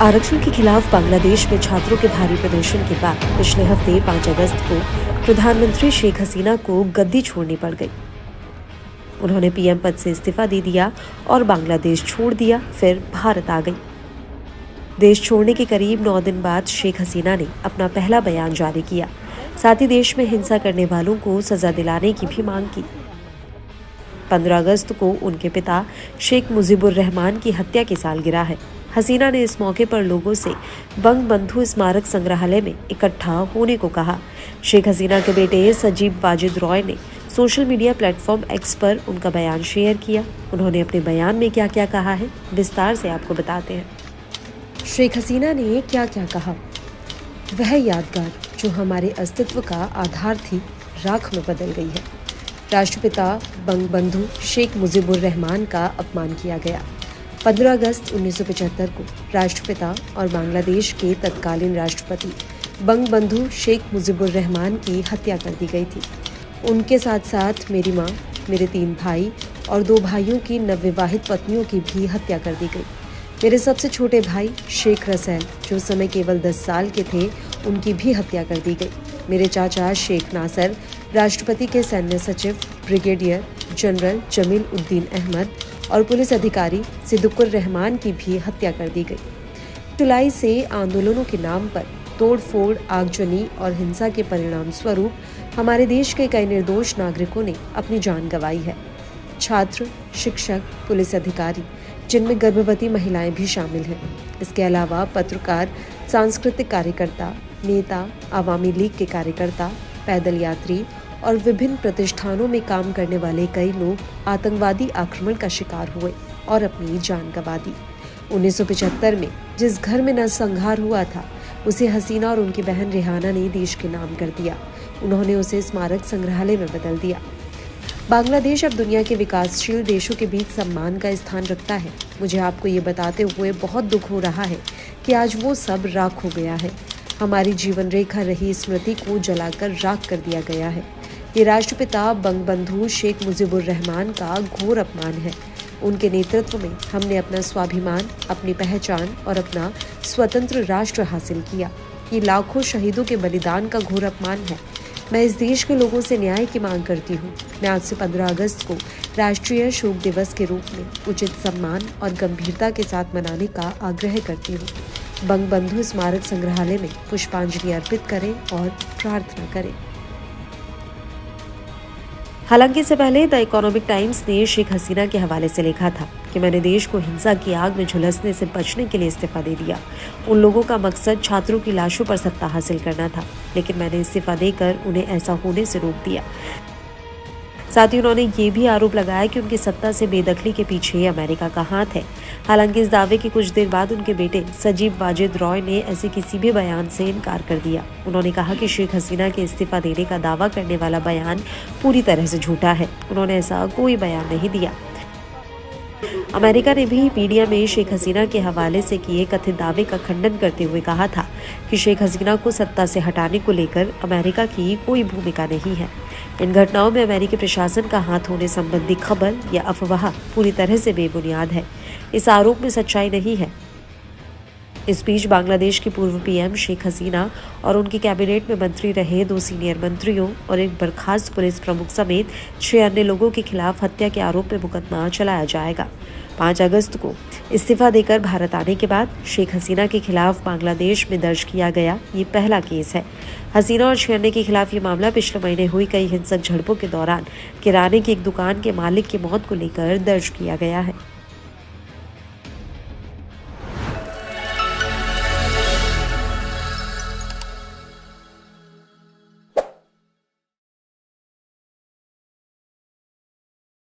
आरक्षण के खिलाफ बांग्लादेश में छात्रों के भारी प्रदर्शन के बाद पिछले हफ्ते 5 अगस्त को प्रधानमंत्री शेख हसीना को गद्दी छोड़नी पड़ गई। उन्होंने पीएम पद से इस्तीफा दे दिया और बांग्लादेश छोड़ दिया, फिर भारत आ गई। देश छोड़ने के करीब 9 दिन बाद शेख हसीना ने अपना पहला बयान जारी किया। साथ ही देश में हिंसा करने वालों को सजा दिलाने की भी मांग की। 15 अगस्त को उनके पिता शेख मुजीबुर रहमान की हत्या की सालगिरह है। हसीना ने इस मौके पर लोगों से बंगबंधु स्मारक संग्रहालय में इकट्ठा होने को कहा। शेख हसीना के बेटे सजीब वाजिद रॉय ने सोशल मीडिया प्लेटफॉर्म एक्स पर उनका बयान शेयर किया। उन्होंने अपने बयान में क्या क्या कहा है, विस्तार से आपको बताते हैं। शेख हसीना ने क्या क्या कहा। वह यादगार जो हमारे अस्तित्व का आधार थी, राख में बदल गई है। राष्ट्रपिता बंगबंधु शेख मुजीबुर रहमान का अपमान किया गया। 15 अगस्त 1975 को राष्ट्रपिता और बांग्लादेश के तत्कालीन राष्ट्रपति बंगबंधु शेख मुजीबुर रहमान की हत्या कर दी गई थी। उनके साथ साथ मेरी मां, मेरे 3 भाई और 2 भाइयों की नवविवाहित पत्नियों की भी हत्या कर दी गई। मेरे सबसे छोटे भाई शेख रसेल, जो उस समय केवल 10 साल के थे, उनकी भी हत्या कर दी गई। मेरे चाचा शेख नासर, राष्ट्रपति के सैन्य सचिव ब्रिगेडियर जनरल जमील उद्दीन अहमद और पुलिस अधिकारी सिद्दुकुर रहमान की भी हत्या कर दी गई। जुलाई से आंदोलनों के नाम पर तोड़फोड़, आगजनी और हिंसा के परिणाम स्वरूप हमारे देश के कई निर्दोष नागरिकों ने अपनी जान गंवाई है। छात्र, शिक्षक, पुलिस अधिकारी, जिनमें गर्भवती महिलाएं भी शामिल हैं। इसके अलावा पत्रकार, सांस्कृतिक कार्यकर्ता, नेता, आवामी लीग के कार्यकर्ता, पैदल यात्री और विभिन्न प्रतिष्ठानों में काम करने वाले कई लोग आतंकवादी आक्रमण का शिकार हुए और अपनी जान गंवा दी। 1975 में जिस घर में नरसंहार हुआ था, उसे हसीना और उनकी बहन रेहाना ने देश के नाम कर दिया। उन्होंने उसे स्मारक संग्रहालय में बदल दिया। बांग्लादेश अब दुनिया के विकासशील देशों के बीच सम्मान का स्थान रखता है। मुझे आपको ये बताते हुए बहुत दुख हो रहा है कि आज वो सब राख हो गया है। हमारी जीवन रेखा रही स्मृति को जलाकर राख कर दिया गया है। ये राष्ट्रपिता बंगबंधु शेख मुजीबुर रहमान का घोर अपमान है। उनके नेतृत्व में हमने अपना स्वाभिमान, अपनी पहचान और अपना स्वतंत्र राष्ट्र हासिल किया। ये लाखों शहीदों के बलिदान का घोर अपमान है। मैं इस देश के लोगों से न्याय की मांग करती हूँ। मैं आज से 15 अगस्त को राष्ट्रीय शोक दिवस के रूप में उचित सम्मान और गंभीरता के साथ मनाने का आग्रह करती हूँ। बंगबंधु स्मारक संग्रहालय में पुष्पांजलि अर्पित करें और प्रार्थना करें। हालांकि इससे पहले द इकोनॉमिक टाइम्स ने शेख हसीना के हवाले से लिखा था कि मैंने देश को हिंसा की आग में झुलसने से बचने के लिए इस्तीफा दे दिया। उन लोगों का मकसद छात्रों की लाशों पर सत्ता हासिल करना था, लेकिन मैंने इस्तीफा देकर उन्हें ऐसा होने से रोक दिया। साथ ही उन्होंने ये भी आरोप लगाया कि उनकी सत्ता से बेदखली के पीछे अमेरिका का हाथ है। हालांकि इस दावे के कुछ देर बाद उनके बेटे सजीब वाजिद रॉय ने ऐसे किसी भी बयान से इनकार कर दिया। उन्होंने कहा कि शेख हसीना के इस्तीफा देने का दावा करने वाला बयान पूरी तरह से झूठा है। उन्होंने ऐसा कोई बयान नहीं दिया। अमेरिका ने भी मीडिया में शेख हसीना के हवाले से किए कथित दावे का खंडन करते हुए कहा था कि शेख हसीना को सत्ता से हटाने को लेकर अमेरिका की कोई भूमिका नहीं है। इन घटनाओं में अमेरिकी प्रशासन का हाथ होने संबंधी खबर या अफवाह पूरी तरह से बेबुनियाद है। इस आरोप में सच्चाई नहीं है। इस बीच बांग्लादेश की पूर्व पीएम शेख हसीना और उनकी कैबिनेट में मंत्री रहे 2 सीनियर मंत्रियों और एक बर्खास्त पुलिस प्रमुख समेत 6 अन्य लोगों के खिलाफ हत्या के आरोप में मुकदमा चलाया जाएगा। 5 अगस्त को इस्तीफा देकर भारत आने के बाद शेख हसीना के खिलाफ बांग्लादेश में दर्ज किया गया ये पहला केस है। हसीना और 6 अन्य के खिलाफ ये मामला पिछले महीने हुई कई हिंसक झड़पों के दौरान किराने की एक दुकान के मालिक की मौत को लेकर दर्ज किया गया है।